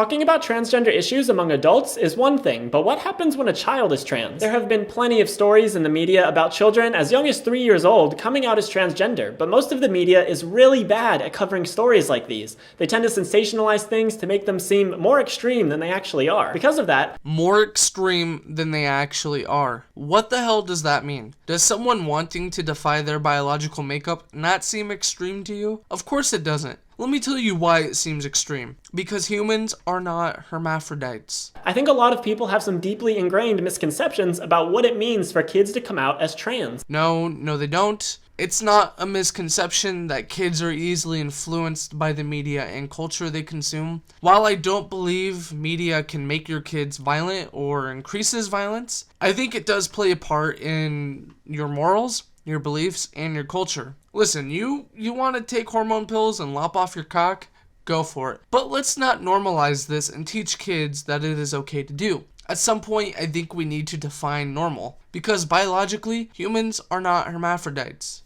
Talking about transgender issues among adults is one thing, but what happens when a child is trans? There have been plenty of stories in the media about children as young as 3 years old coming out as transgender, but most of the media is really bad at covering stories like these. They tend to sensationalize things to make them seem more extreme than they actually are. Because of that, more extreme than they actually are. What the hell does that mean? Does someone wanting to defy their biological makeup not seem extreme to you? Of course it doesn't. Let me tell you why it seems extreme. Because humans are not hermaphrodites. I think a lot of people have some deeply ingrained misconceptions about what it means for kids to come out as trans. No, they don't. It's not a misconception that kids are easily influenced by the media and culture they consume. While I don't believe media can make your kids violent or increases violence, I think it does play a part in your morals, your beliefs, and your culture. Listen, you want to take hormone pills and lop off your cock? Go for it. But let's not normalize this and teach kids that it is okay to do. At some point, I think we need to define normal, because biologically, humans are not hermaphrodites.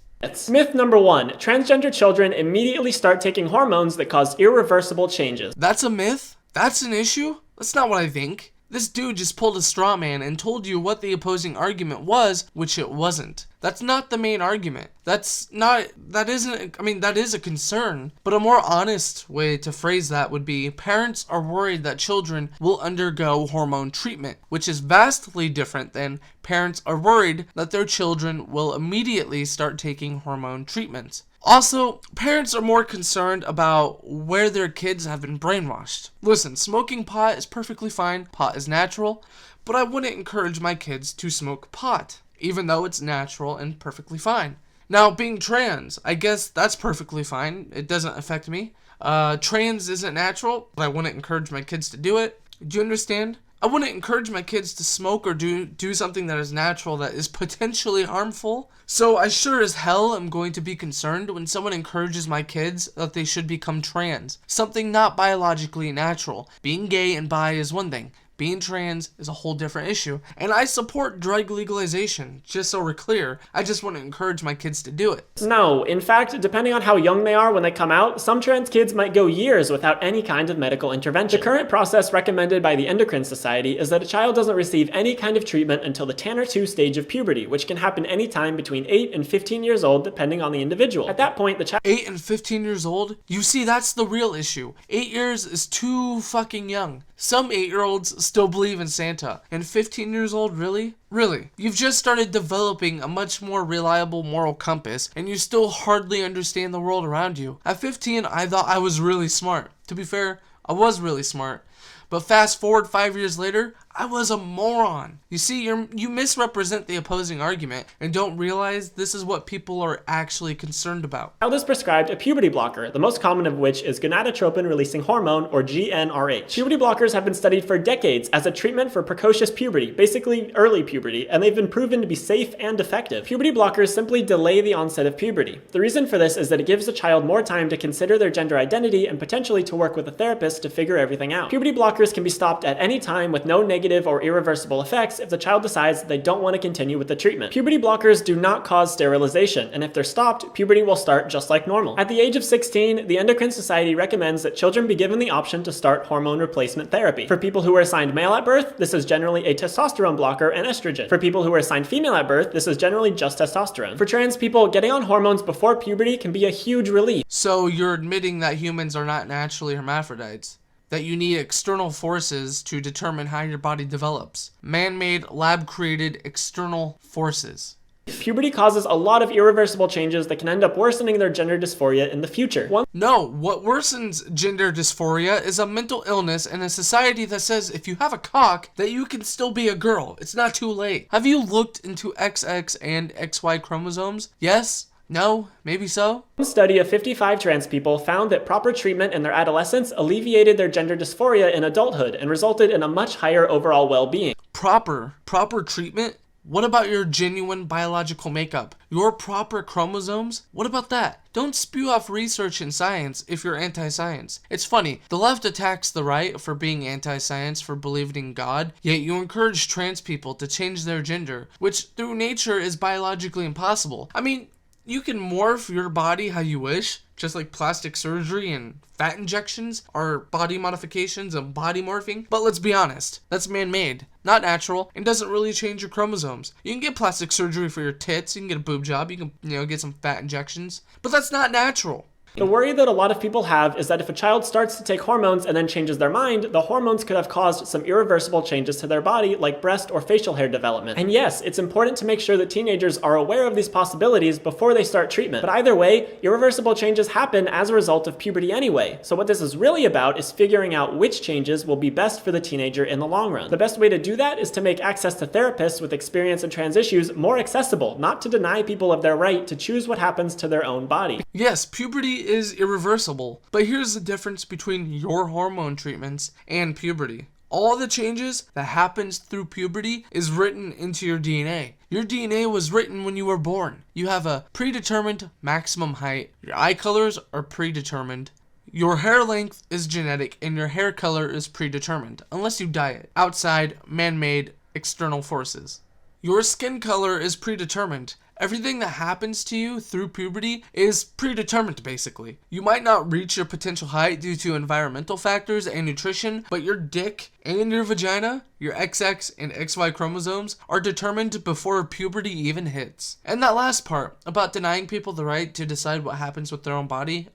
Myth number 1. Transgender children immediately start taking hormones that cause irreversible changes. That's a myth? That's an issue? That's not what I think. This dude just pulled a straw man and told you what the opposing argument was, which it wasn't. That's not the main argument. That is a concern. But a more honest way to phrase that would be, parents are worried that children will undergo hormone treatment, which is vastly different than parents are worried that their children will immediately start taking hormone treatments. Also, parents are more concerned about where their kids have been brainwashed. Listen, smoking pot is perfectly fine, pot is natural, but I wouldn't encourage my kids to smoke pot, even though it's natural and perfectly fine. Now, being trans, I guess that's perfectly fine. It doesn't affect me. Trans isn't natural, but I wouldn't encourage my kids to do it. Do you understand? I wouldn't encourage my kids to smoke or do something that is natural that is potentially harmful. So I sure as hell am going to be concerned when someone encourages my kids that they should become trans. Something not biologically natural. Being gay and bi is one thing. Being trans is a whole different issue. And I support drug legalization, just so we're clear. I just want to encourage my kids to do it. No, in fact, depending on how young they are when they come out, some trans kids might go years without any kind of medical intervention. The current process recommended by the Endocrine Society is that a child doesn't receive any kind of treatment until the Tanner 2 stage of puberty, which can happen anytime between 8 and 15 years old, depending on the individual. At that point, the child... 8 and 15 years old? You see, that's the real issue. 8 years is too fucking young. Some 8-year-olds still believe in Santa. And 15 years old, really? Really? You've just started developing a much more reliable moral compass, and you still hardly understand the world around you. At 15, I thought I was really smart. To be fair, I was really smart. But fast forward 5 years later, I was a moron. You see, you misrepresent the opposing argument and don't realize this is what people are actually concerned about. Child is prescribed a puberty blocker, the most common of which is gonadotropin-releasing hormone, or GnRH. Puberty blockers have been studied for decades as a treatment for precocious puberty, basically early puberty, and they've been proven to be safe and effective. Puberty blockers simply delay the onset of puberty. The reason for this is that it gives the child more time to consider their gender identity and potentially to work with a therapist to figure everything out. Puberty blockers can be stopped at any time with no negative or irreversible effects if the child decides that they don't want to continue with the treatment. Puberty blockers do not cause sterilization, and if they're stopped, puberty will start just like normal. At the age of 16, the Endocrine Society recommends that children be given the option to start hormone replacement therapy. For people who are assigned male at birth, this is generally a testosterone blocker and estrogen. For people who are assigned female at birth, this is generally just testosterone. For trans people, getting on hormones before puberty can be a huge relief. So you're admitting that humans are not naturally hermaphrodites? That you need external forces to determine how your body develops. Man-made, lab-created external forces. Puberty causes a lot of irreversible changes that can end up worsening their gender dysphoria in the future. No, what worsens gender dysphoria is a mental illness and a society that says if you have a cock, that you can still be a girl. It's not too late. Have you looked into XX and XY chromosomes? Yes? No? Maybe so? One study of 55 trans people found that proper treatment in their adolescence alleviated their gender dysphoria in adulthood and resulted in a much higher overall well-being. Proper treatment? What about your genuine biological makeup? Your proper chromosomes? What about that? Don't spew off research in science if you're anti-science. It's funny, the left attacks the right for being anti-science, for believing in God, yet you encourage trans people to change their gender, which through nature is biologically impossible. I mean, You can morph your body how you wish, just like plastic surgery and fat injections are body modifications and body morphing. But let's be honest, that's man-made, not natural, and doesn't really change your chromosomes. You can get plastic surgery for your tits, you can get a boob job, you can, get some fat injections, but that's not natural. The worry that a lot of people have is that if a child starts to take hormones and then changes their mind, the hormones could have caused some irreversible changes to their body, like breast or facial hair development. And yes, it's important to make sure that teenagers are aware of these possibilities before they start treatment. But either way, irreversible changes happen as a result of puberty anyway. So what this is really about is figuring out which changes will be best for the teenager in the long run. The best way to do that is to make access to therapists with experience in trans issues more accessible, not to deny people of their right to choose what happens to their own body. Yes, puberty is irreversible, but here's the difference between your hormone treatments and puberty. All the changes that happens through puberty is written into your DNA. Your DNA was written when you were born. You have a predetermined maximum height. Your eye colors are predetermined. Your hair length is genetic and your hair color is predetermined, unless you dye it outside man-made external forces. Your skin color is predetermined. Everything that happens to you through puberty is predetermined, basically. You might not reach your potential height due to environmental factors and nutrition, but your dick and your vagina, your XX and XY chromosomes, are determined before puberty even hits. And that last part, about denying people the right to decide what happens with their own body,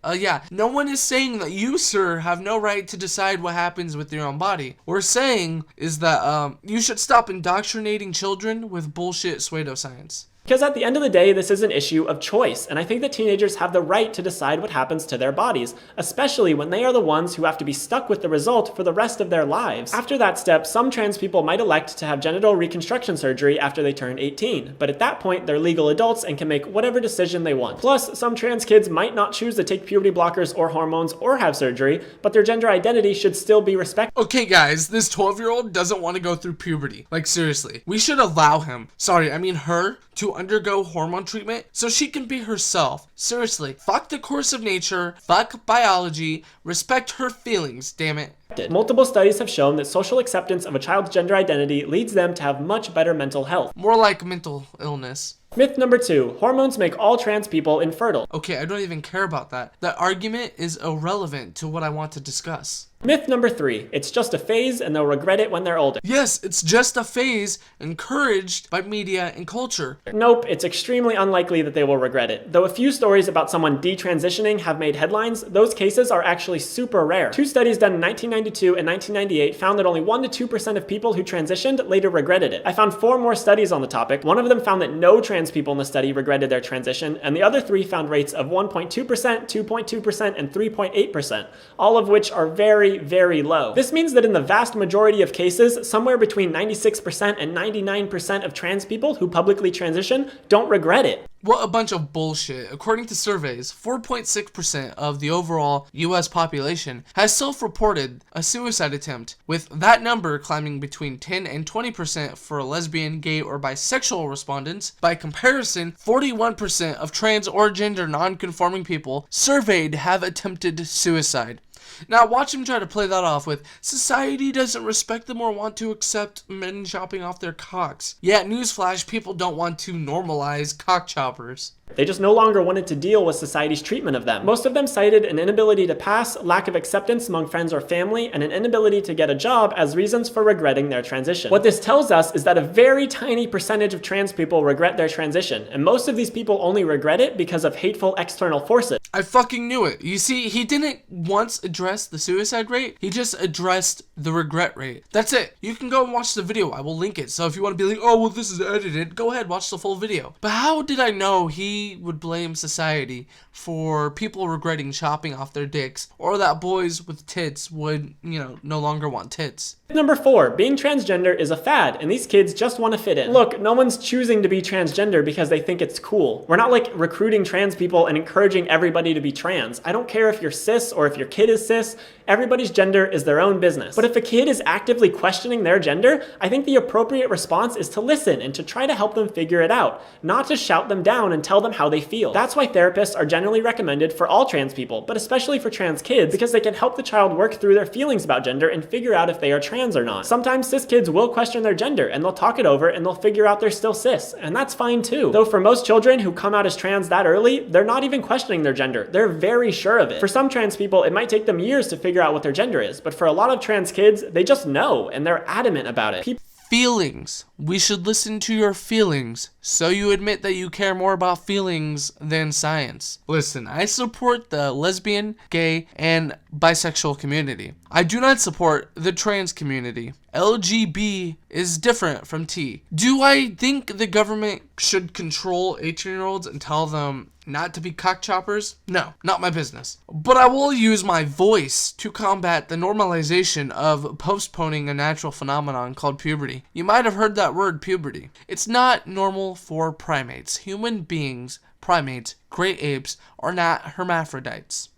no one is saying that you, sir, have no right to decide what happens with your own body. What we're saying is that you should stop indoctrinating children with bullshit pseudoscience. Because at the end of the day, this is an issue of choice, and I think that teenagers have the right to decide what happens to their bodies, especially when they are the ones who have to be stuck with the result for the rest of their lives. After that step, some trans people might elect to have genital reconstruction surgery after they turn 18, but at that point, they're legal adults and can make whatever decision they want. Plus, some trans kids might not choose to take puberty blockers or hormones or have surgery, but their gender identity should still be respected. Okay guys, this 12-year-old doesn't want to go through puberty. Like seriously, we should allow him, her, to undergo hormone treatment so she can be herself. Seriously, fuck the course of nature, fuck biology, respect her feelings, damn it. Multiple studies have shown that social acceptance of a child's gender identity leads them to have much better mental health. More like mental illness. Myth number 2, hormones make all trans people infertile. Okay, I don't even care about that. That argument is irrelevant to what I want to discuss. Myth number 3, it's just a phase and they'll regret it when they're older. Yes, it's just a phase encouraged by media and culture. Nope, it's extremely unlikely that they will regret it. Though a few stories about someone detransitioning have made headlines, those cases are actually super rare. 2 studies done in 1992 and 1998 found that only 1% to 2% of people who transitioned later regretted it. I found 4 more studies on the topic. One of them found that no trans people in the study regretted their transition, and the other 3 found rates of 1.2%, 2.2%, and 3.8%, all of which are very, very low. This means that in the vast majority of cases, somewhere between 96% and 99% of trans people who publicly transition don't regret it. What a bunch of bullshit. According to surveys, 4.6% of the overall US population has self-reported a suicide attempt, with that number climbing between 10 and 20% for lesbian, gay, or bisexual respondents. By comparison, 41% of trans or gender non-conforming people surveyed have attempted suicide. Now watch him try to play that off with, society doesn't respect them or want to accept men chopping off their cocks. Yeah, newsflash, people don't want to normalize cock choppers. They just no longer wanted to deal with society's treatment of them. Most of them cited an inability to pass, lack of acceptance among friends or family, and an inability to get a job as reasons for regretting their transition. What this tells us is that a very tiny percentage of trans people regret their transition, and most of these people only regret it because of hateful external forces. I fucking knew it. You see, he didn't once address the suicide rate, he just addressed the regret rate. That's it. You can go and watch the video. I will link it. So if you want to be like, oh, well, this is edited, go ahead, watch the full video. But how did I know he would blame society for people regretting chopping off their dicks, or that boys with tits would, no longer want tits? Number 4, being transgender is a fad, and these kids just want to fit in. Look, no one's choosing to be transgender because they think it's cool. We're not like recruiting trans people and encouraging everybody to be trans. I don't care if you're cis or if your kid is cis. Everybody's gender is their own business. But if a kid is actively questioning their gender, I think the appropriate response is to listen and to try to help them figure it out, not to shout them down and tell them them how they feel. That's why therapists are generally recommended for all trans people, but especially for trans kids, because they can help the child work through their feelings about gender and figure out if they are trans or not. Sometimes cis kids will question their gender, and they'll talk it over and they'll figure out they're still cis, and that's fine too. Though for most children who come out as trans that early, they're not even questioning their gender. They're very sure of it. For some trans people, it might take them years to figure out what their gender is, but for a lot of trans kids, they just know, and they're adamant about it. Feelings. We should listen to your feelings, so you admit that you care more about feelings than science. Listen, I support the lesbian, gay, and bisexual community. I do not support the trans community. LGB is different from T. Do I think the government should control 18-year-olds and tell them not to be cock choppers? No, not my business. But I will use my voice to combat the normalization of postponing a natural phenomenon called puberty. You might have heard that word, puberty. It's not normal for primates. Human beings, primates, great apes, are not hermaphrodites.